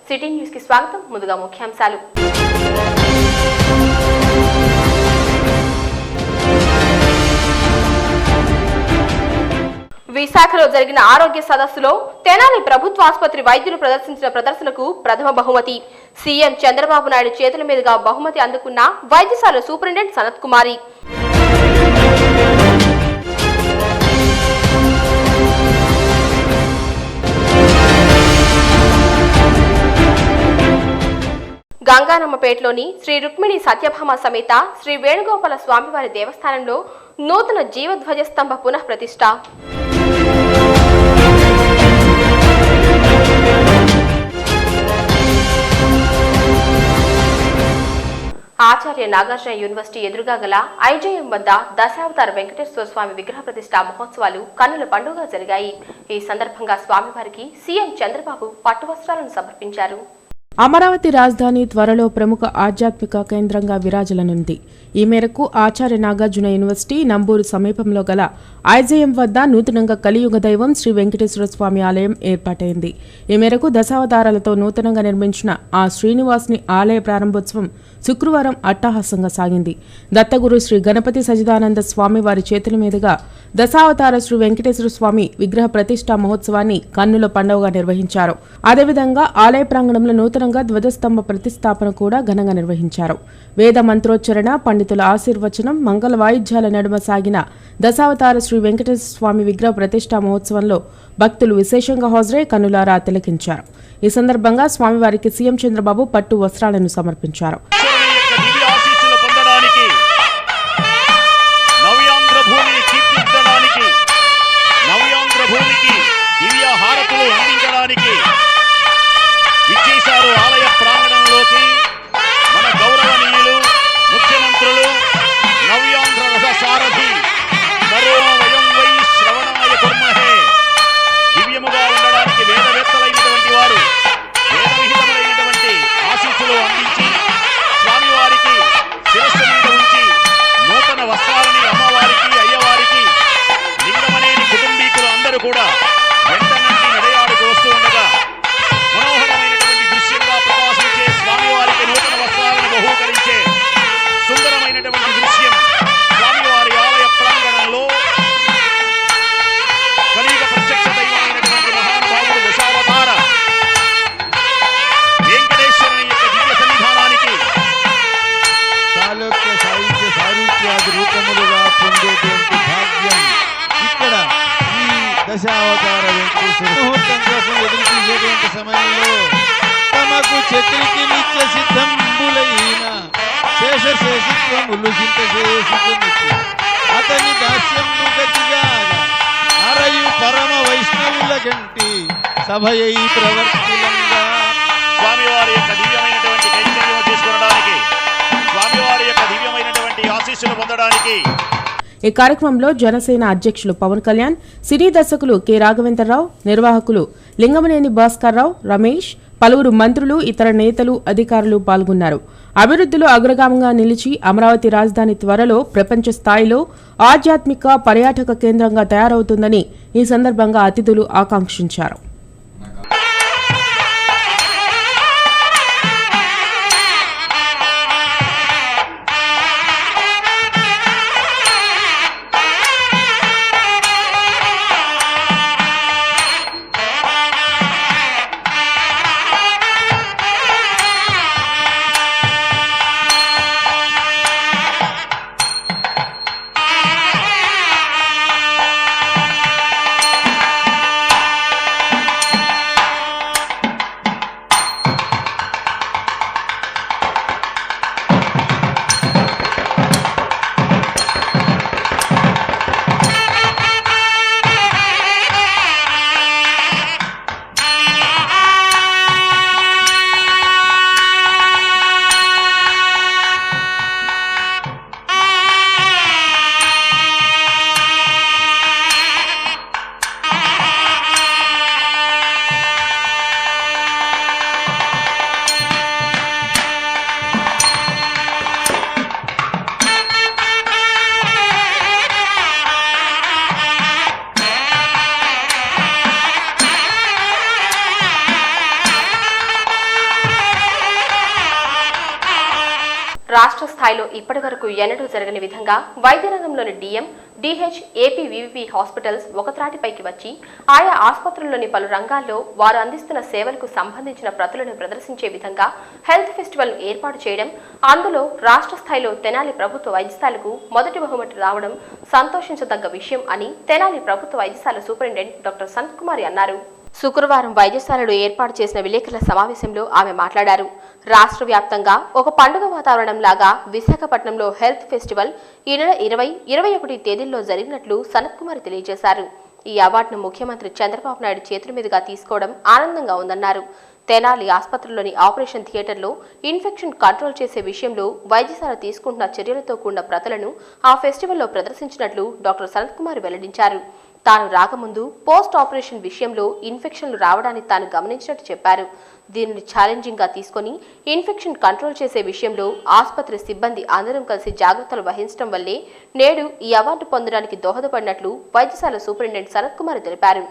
City news కి స్వాగతం. ముందుగా ముఖ్యాంశాలు. విశాఖలో జరిగిన ఆరోగ్య సదస్సులో తెనాలి ప్రభుత్వ ఆసుపత్రి వైద్యులు ప్రదర్శించిన ప్రదర్శనకు ప్రథమ బహుమతి. సీఎం చంద్రబాబు నాయుడు చేతుల మీదుగా బహుమతి అందుకున్న వైద్యశాల సూపరింటెండెంట్ సనత్ కుమారి. గంగానమ్మపేటలోని శ్రీ రుక్మిణి సత్యభామ సమేత శ్రీ వేణుగోపాల స్వామివారి దేవస్థానంలో నూతన జీవధ్వజస్తంభ పునః ప్రతిష్ఠ. ఆచార్య నాగార్జున యూనివర్సిటీ ఎదురుగా గల ఐజేఎం వద్ద దశావతార వెంకటేశ్వర స్వామి విగ్రహ ప్రతిష్ఠా మహోత్సవాలు కన్నుల పండుగ జరిగాయి. ఈ సందర్భంగా స్వామివారికి సీఎం చంద్రబాబు పట్టు వస్త్రాలను సమర్పించారు. అమరావతి రాజధాని త్వరలో ప్రముఖ ఆధ్యాత్మిక కేంద్రంగా విరాజలనుంది. ఈ మేరకు ఆచార్య నాగార్జున యూనివర్సిటీ నంబూరు సమీపంలో గల ఐజేఎం వద్ద నూతనంగా కలియుగ దైవం శ్రీ వెంకటేశ్వర స్వామి ఆలయం ఏర్పాటైంది. ఈ మేరకు దశావతారాలతో నూతనంగా నిర్మించిన ఆ శ్రీనివాసుని ఆలయ ప్రారంభోత్సవం శుక్రవారం అట్టహాసంగా సాగింది. దత్తగురు శ్రీ గణపతి సచిదానంద స్వామి వారి చేతుల మీదుగా దశావతార శ్రీ వెంకటేశ్వర స్వామి విగ్రహ ప్రతిష్ఠా మహోత్సవాన్ని కన్నుల పండుగగా నిర్వహించారు. అదేవిధంగా ఆలయ ప్రాంగణంలో నూతనంగా ధ్వజస్తంభ ప్రతిష్టాపన కూడా ఘనంగా నిర్వహించారు. వేద మంత్రోచ్చరణ, పండితుల ఆశీర్వచనం, మంగళ వాయిద్యాల నడుమ సాగిన దశావతార శ్రీ వెంకటేశ్వర స్వామి విగ్రహ ప్రతిష్ఠా మహోత్సవంలో భక్తులు విశేషంగా హాజరై కన్నులారా తిలకించారు. ఈ సందర్భంగా స్వామివారికి సీఎం చంద్రబాబు పట్టు వస్త్రాలను సమర్పించారు. ఆలయ ప్రాంగణంలోకి మన గౌరవనీయులు ముఖ్యమంత్రులు నవ్యాంధ్ర రథ సారథి వయం వై శ్రవణాయ కుర్మహే దివ్యముగా ఉండడానికి వేదవేత్తలైనటువంటి వారు వేదవిహితములైనటువంటి ఆశీస్సులు అందించి స్వామివారికి శిరస్సు మీద ఉంచి నూతన వస్త్రాలని అమ్మవారికి అయ్యవారికి లింగమనేని కుటుంబీకులు అందరూ కూడా వెంట నుండి నడయాడుకు వస్తూ ఉండగా మనోహరమైనటువంటి దృశ్యంగా ప్రకాశించే స్వామివారికి నూతన వస్త్రాలను బహూకరించే సుందరమైనటువంటి దృశ్యం స్వామివారి ఆలయ ప్రాంగణంలో కలియుగ ప్రత్యక్ష దైవమైనటువంటి మహానుభావుడు దశావతార వెంకటేశ్వరుని యొక్క దివ్య సన్నిధానానికి చాళుక్య సాహిత్య సారూప్యాది రూపములుగా పొందేటువంటి భాగ్యం ఇక్కడ ఈ దశావతార వెంకటేశ్వర ముహూర్తం కోసం ఎదురు చూసేటువంటి సమయంలో తమకు చక్రికి నిత్య సిద్ధంబులైన శేషశేషిత్వములు చింతశేషితుని అతని దాస్యంబు గతిగా అరయు పరమ వైష్ణవుల గంటి సభయై ప్రవర్తిలంగా స్వామివారి యొక్క దివ్యమైనటువంటి కైంకర్యం చేసుకోవడానికి స్వామివారి యొక్క దివ్యమైనటువంటి ఆశీస్సులు పొందడానికి ఈ కార్యక్రమంలో జనసేన అధ్యక్షులు పవన్ కళ్యాణ్, సినీ దర్శకులు కె రాఘవేంద్రరావు, నిర్వాహకులు లింగమనేని భాస్కర్రావు, రమేష్, పలువురు మంత్రులు, ఇతర నేతలు, అధికారులు పాల్గొన్నారు. అభివృద్ధిలో అగ్రగామంగా నిలిచి అమరావతి రాజధాని త్వరలో ప్రపంచ స్థాయిలో ఆధ్యాత్మిక పర్యాటక కేంద్రంగా తయారవుతుందని ఈ సందర్భంగా అతిథులు ఆకాంక్షించారు. రాష్ట్ర స్థాయిలో ఇప్పటి వరకు ఎన్నడూ జరగని విధంగా వైద్య రంగంలోని DM, DH, AP VVP hospitals ఒకత్రాటిపైకి వచ్చి ఆయా ఆసుపత్రుల్లోని పలు రంగాల్లో వారు అందిస్తున్న సేవలకు సంబంధించిన ప్రతులను ప్రదర్శించే విధంగా హెల్త్ ఫెస్టివల్ ఏర్పాటు చేయడం, అందులో రాష్ట్ర స్థాయిలో తెనాలి ప్రభుత్వ వైద్యశాలకు మొదటి బహుమతి రావడం సంతోషించదగ్గ విషయం అని తెనాలి ప్రభుత్వ వైద్యశాల సూపరింటెండెంట్ డాక్టర్ సంత్ కుమారి అన్నారు. శుక్రవారం వైద్యశాలలో ఏర్పాటు చేసిన విలేకరుల సమావేశంలో ఆమె మాట్లాడారు. రాష్ట్ర వ్యాప్తంగా ఒక పండుగ వాతావరణం లాగా విశాఖపట్నంలో హెల్త్ ఫెస్టివల్ ఈ నెల 20-21 తేదీల్లో జరిగినట్లు సనత్ కుమార్ తెలియజేశారు. ఈ అవార్డును ముఖ్యమంత్రి చంద్రబాబు నాయుడు చేతుల మీదుగా తీసుకోవడం ఆనందంగా ఉందన్నారు. తెనాలి ఆసుపత్రిలోని ఆపరేషన్ థియేటర్లో ఇన్ఫెక్షన్ కంట్రోల్ చేసే విషయంలో వైద్యశాల తీసుకుంటున్న చర్యలతో కూడిన ప్రతులను ఆ ఫెస్టివల్లో ప్రదర్శించినట్లు డాక్టర్ సనత్ కుమార్ వెల్లడించారు. తాను రాకముందు పోస్ట్ ఆపరేషన్ విషయంలో ఇన్ఫెక్షన్లు రావడాన్ని తాను గమనించినట్టు చెప్పారు. దీనిని ఛాలెంజింగ్ గా తీసుకుని ఇన్ఫెక్షన్ కంట్రోల్ చేసే విషయంలో ఆసుపత్రి సిబ్బంది అందరం కలిసి జాగ్రత్తలు వహించడం వల్లే నేడు ఈ అవార్డు పొందడానికి దోహదపడినట్లు వైద్యశాల సూపరింటెండెంట్ సనత్ కుమార్ తెలిపారు.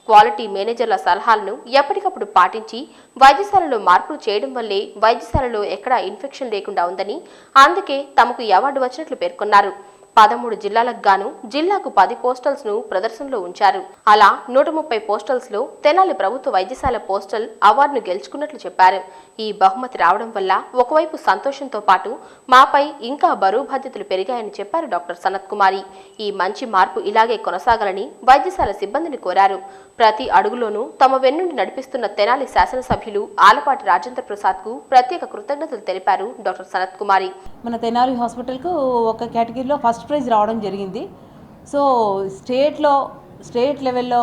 క్వాలిటీ మేనేజర్ల సలహాలను ఎప్పటికప్పుడు పాటించి వైద్యశాలలో మార్పులు చేయడం వల్లే వైద్యశాలలో ఎక్కడా ఇన్ఫెక్షన్ లేకుండా ఉందని, అందుకే తమకు ఈ అవార్డు వచ్చినట్లు పేర్కొన్నారు. 13 జిల్లాలకు గాను జిల్లాకు 10 పోస్టల్స్ ను ప్రదర్శనలో ఉంచారు. అలా 130 పోస్టల్స్ లో తెనాలి ప్రభుత్వ వైద్యశాల పోస్టల్ అవార్డును గెలుచుకున్నట్లు చెప్పారు. ఈ బహుమతి రావడం వల్ల ఒకవైపు సంతోషంతో పాటు మాపై ఇంకా బరువు బాధ్యతలు పెరిగాయని చెప్పారు డాక్టర్ సనత్ కుమారి. ఈ మంచి మార్పు ఇలాగే కొనసాగాలని వైద్యశాల సిబ్బందిని కోరారు. ప్రతి అడుగులోనూ తమ వెన్నుండి నడిపిస్తున్న తెనాలి శాసనసభ్యులు ఆలపాటి రాజేంద్ర ప్రసాద్ కు ప్రత్యేక కృతజ్ఞతలు తెలిపారు డాక్టర్ సనత్ కుమారి. మన తెనాలి హాస్పిటల్కు ఒక కేటగిరీలో ఫస్ట్ ప్రైజ్ రావడం జరిగింది. సో స్టేట్ లెవెల్లో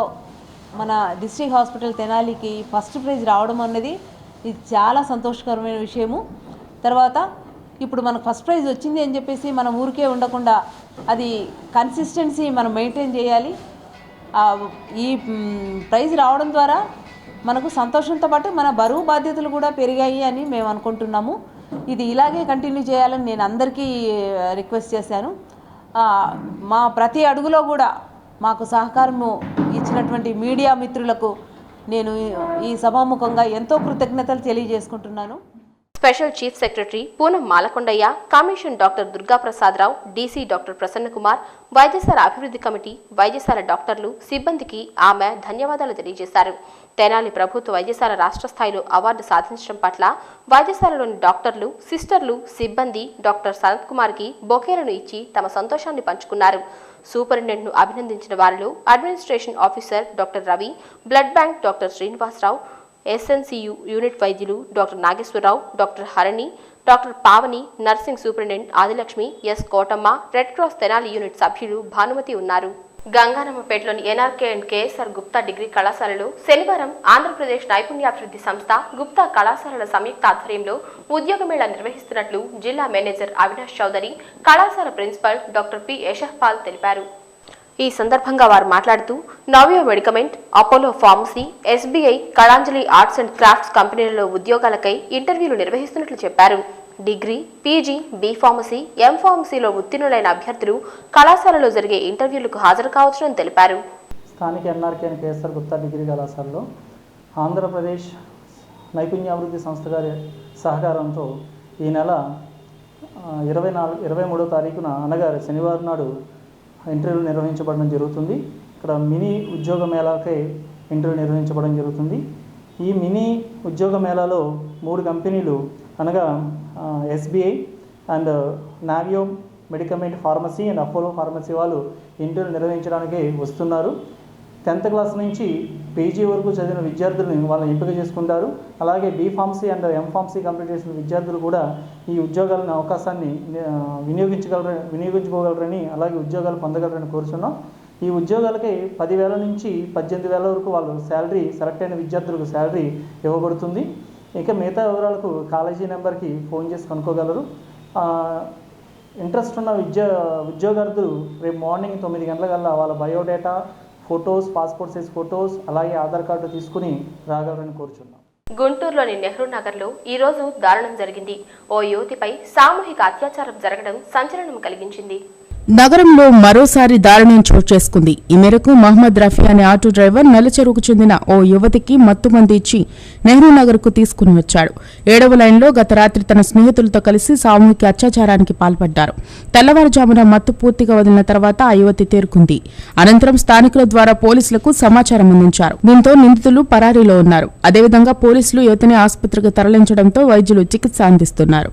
మన డిస్ట్రిక్ట్ హాస్పిటల్ తెనాలికి ఫస్ట్ ప్రైజ్ రావడం అన్నది ఇది చాలా సంతోషకరమైన విషయము. తర్వాత ఇప్పుడు మనకు ఫస్ట్ ప్రైజ్ వచ్చింది అని చెప్పేసి మనం ఊరికే ఉండకుండా అది కన్సిస్టెన్సీ మనం మెయింటైన్ చేయాలి. ఈ ప్రైజ్ రావడం ద్వారా మనకు సంతోషంతో పాటు మన బరువు బాధ్యతలు కూడా పెరిగాయి అని మేము అనుకుంటున్నాము. ఇది ఇలాగే కంటిన్యూ చేయాలని నేను అందరికీ రిక్వెస్ట్ చేశాను. మా ప్రతి అడుగులో కూడా మాకు సహకారము ఇచ్చినటువంటి మీడియా మిత్రులకు నేను ఈ సభాముఖంగా ఎంతో కృతజ్ఞతలు తెలియజేసుకుంటున్నాను. Special chief secretary Poonam Malakondaiah, commission doctor Durgaprasada Rao, DC doctor Prasanna Kumar, వైద్యశాల అభివృద్ధి కమిటీ, వైద్యశాల డాక్టర్లు, సిబ్బందికి ఆమె ధన్యవాదాలు తెలియజేశారు. తెనాలి ప్రభుత్వ వైద్యశాల రాష్ట్ర స్థాయిలో అవార్డు సాధించడం పట్ల వైద్యశాలలోని డాక్టర్లు, సిస్టర్లు, సిబ్బంది డాక్టర్ సనత్ కుమార్కి బొకేలను ఇచ్చి తమ సంతోషాన్ని పంచుకున్నారు. సూపరింటెండెంట్ను అభినందించిన వారిలో administration officer doctor Ravi, blood bank doctor Srinivasa Rao, SNCU unit వైద్యులు doctor Nageswara Rao, doctor Harani, doctor Pavani, nursing superintendent Adilakshmi, S Kotamma, red cross Tenali unit సభ్యులు భానుమతి ఉన్నారు. గంగానమ్మపేటలోని NRK and KSR Gupta degree కళాశాలలో శనివారం ఆంధ్రప్రదేశ్ నైపుణ్యాభివృద్ధి సంస్థ గుప్తా కళాశాలల సంయుక్త ఆధ్వర్యంలో ఉద్యోగ మేళా నిర్వహిస్తున్నట్లు జిల్లా మేనేజర్ అవినాష్ చౌదరి, కళాశాల ప్రిన్సిపల్ డాక్టర్ పి యశపాల్ తెలిపారు. ఈ సందర్భంగా వారు మాట్లాడుతూ Navya medicament, Apollo pharmacy, SBI, Kalanjali arts and crafts కంపెనీలలో ఉద్యోగాలకై ఇంటర్వ్యూలు నిర్వహిస్తున్నట్లు చెప్పారు. Degree, PG, B pharmacy, M ఫార్మసీలో ఉత్తీర్ణులైన అభ్యర్థులు కళాశాలలో జరిగే ఇంటర్వ్యూలకు హాజరు కావచ్చునని తెలిపారు. స్థానిక NRK and KSR Gupta degree కళాశాలలో ఆంధ్రప్రదేశ్ నైపుణ్యాభివృద్ధి సంస్థ గారి సహకారంతో ఈ నెల 23వ తారీఖున అనగా శనివారం నాడు ఇంటర్వ్యూలు నిర్వహించబడడం జరుగుతుంది. ఇక్కడ మినీ ఉద్యోగ మేళాకే ఇంటర్వ్యూ నిర్వహించబడడం జరుగుతుంది. ఈ మినీ ఉద్యోగ మేళాలో 3 కంపెనీలు అనగా ఎస్బీఐ అండ్ నావియో medicament pharmacy and Apollo pharmacy వాళ్ళు ఇంటర్వ్యూ నిర్వహించడానికి వస్తున్నారు. 10th క్లాస్ నుంచి పీజీ వరకు చదివిన విద్యార్థులను వాళ్ళని ఎంపిక చేసుకుంటారు. అలాగే B pharmacy and M pharmacy complete చేసిన విద్యార్థులు కూడా ఈ ఉద్యోగాలను అవకాశాన్ని వినియోగించుకోగలరని, అలాగే ఉద్యోగాలు పొందగలరని కోరుచున్నాం. ఈ ఉద్యోగాలకి 10,000 నుంచి 18,000 వరకు వాళ్ళు శాలరీ, సెలెక్ట్ అయిన విద్యార్థులకు శాలరీ ఇవ్వబడుతుంది. ఇక మిగతా వివరాలకు కాలేజీ నెంబర్కి ఫోన్ చేసి కనుక్కోగలరు. ఇంట్రెస్ట్ ఉన్న ఉద్యోగార్థులు రేపు మార్నింగ్ 9 గంటలకల్లా వాళ్ళ biodata, photos, passport size photos, అలాగే ఆధార్ కార్డు తీసుకుని రాగలరని కోరుచున్నాం. గుంటూరులోని నెహ్రూ నగర్లో ఈ రోజు దారుణం జరిగింది. ఓ యువతిపై సామూహిక అత్యాచారం జరగడం సంచలనం కలిగించింది. నగరంలో మరోసారి దారుణం చోటు చేసుకుంది. ఈ మేరకు మహమ్మద్ రఫీ అనే ఆటో డ్రైవర్ నల్లచెరువుకు చెందిన ఓ యువతికి మత్తుమంది ఇచ్చి నెహ్రూ నగర్ కు తీసుకుని వచ్చాడు. 7వ లైన్లో గత రాత్రి తన స్నేహితులతో కలిసి సామూహిక అత్యాచారానికి పాల్పడ్డారు. తెల్లవారుజామున మత్తు పూర్తిగా వదిలిన తర్వాత ఆ యువతి తేరుకుంది. అనంతరం స్థానికుల ద్వారా పోలీసులకు సమాచారం అందించారు. దీంతో నిందితులు పరారీలో ఉన్నారు. అదేవిధంగా పోలీసులు యువతిని ఆసుపత్రికి తరలించడంతో వైద్యులు చికిత్స అందిస్తున్నారు.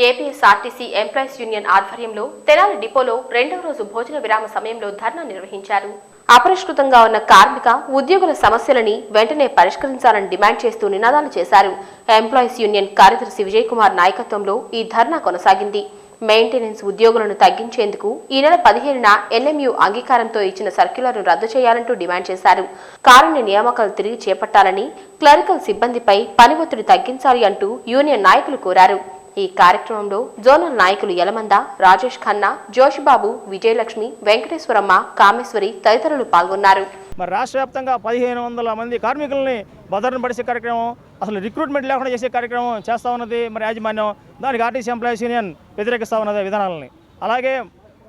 ఏపీఎస్ఆర్టీసీ ఎంప్లాయీస్ యూనియన్ ఆధ్వర్యంలో తెనాలి డిపోలో 2వ రోజు భోజన విరామ సమయంలో ధర్నా నిర్వహించారు. అపరిష్కృతంగా ఉన్న కార్మిక ఉద్యోగుల సమస్యలని వెంటనే పరిష్కరించాలని డిమాండ్ చేస్తూ నినాదాలు చేశారు. ఎంప్లాయీస్ యూనియన్ కార్యదర్శి విజయ్ కుమార్ నాయకత్వంలో ఈ ధర్నా కొనసాగింది. మెయింటెనెన్స్ ఉద్యోగులను తగ్గించేందుకు ఈ నెల 15న ఎన్ఎంయూ అంగీకారంతో ఇచ్చిన సర్క్యులర్ను రద్దు చేయాలంటూ డిమాండ్ చేశారు. కారుణ్య నియామకాలు తిరిగి చేపట్టాలని, క్లరికల్ సిబ్బందిపై పని ఒత్తిడి తగ్గించాలి అంటూ యూనియన్ నాయకులు కోరారు. ఈ కార్యక్రమంలో జోనల్ నాయకులు యలమంద, రాజేష్ ఖన్నా, జోషిబాబు, విజయలక్ష్మి, వెంకటేశ్వరమ్మ, కామేశ్వరి తదితరులు పాల్గొన్నారు. మరి రాష్ట్ర వ్యాప్తంగా 1500 మంది కార్మికులని భద్రతను పడిసే కార్యక్రమం, అసలు రిక్రూట్మెంట్ లేకుండా చేసే కార్యక్రమం చేస్తూ ఉన్నది మరి యాజమాన్యం. దానికి ఆర్టీసీ ఎంప్లాయీస్ యూనియన్ వ్యతిరేకిస్తూ ఉన్నది విధానాలని. అలాగే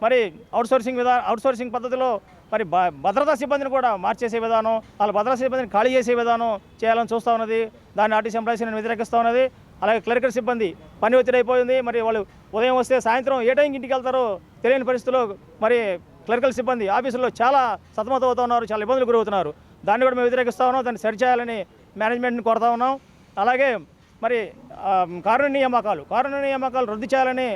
మరి అవుట్సోర్సింగ్ పద్ధతిలో మరి భద్రతా సిబ్బందిని కూడా మార్చేసే విధానం, వాళ్ళ భద్రతా సిబ్బందిని ఖాళీ చేసే విధానం చేయాలని చూస్తూ ఉన్నది. దాన్ని ఆర్టీసీ ఎంప్లాయీస్ యూనియన్ వ్యతిరేకిస్తూ ఉన్నది. అలాగే క్లరికల్ సిబ్బంది పని ఒత్తిడి అయిపోయింది. మరి వాళ్ళు ఉదయం వస్తే సాయంత్రం ఏ టైంకి ఇంటికి వెళ్తారో తెలియని పరిస్థితుల్లో మరి క్లరికల్ సిబ్బంది ఆఫీసుల్లో చాలా సతమతం అవుతూ ఉన్నారు, చాలా ఇబ్బందులు గురవుతున్నారు. దాన్ని కూడా మేము వ్యతిరేకిస్తూ ఉన్నాం. దాన్ని సరిచేయాలని మేనేజ్మెంట్ని కోరుతా ఉన్నాం. అలాగే మరి కారుణ్య నియామకాలు రద్దు చేయాలని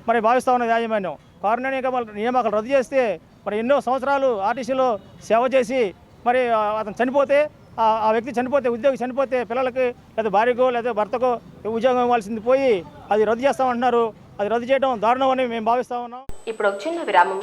మరి భావిస్తూ ఉన్నది యాజమాన్యం. కారుణ్య నియామకాలు రద్దు చేస్తే మరి ఎన్నో సంవత్సరాలు ఆర్టీసీలో సేవ చేసి మరి అతను చనిపోతే, ఆ వ్యక్తి చనిపోతే, ఉద్యోగి చనిపోతే పిల్లలకి లేదా భార్యకో లేదా భర్తకో ఉద్యోగం ఇవ్వాల్సింది పోయి అది రద్దు చేస్తామంటున్నారు. అది రద్దు చేయడం దారుణం అని మేము భావిస్తా ఉన్నాం. ఇప్పుడు ఒక చిన్న విరామం.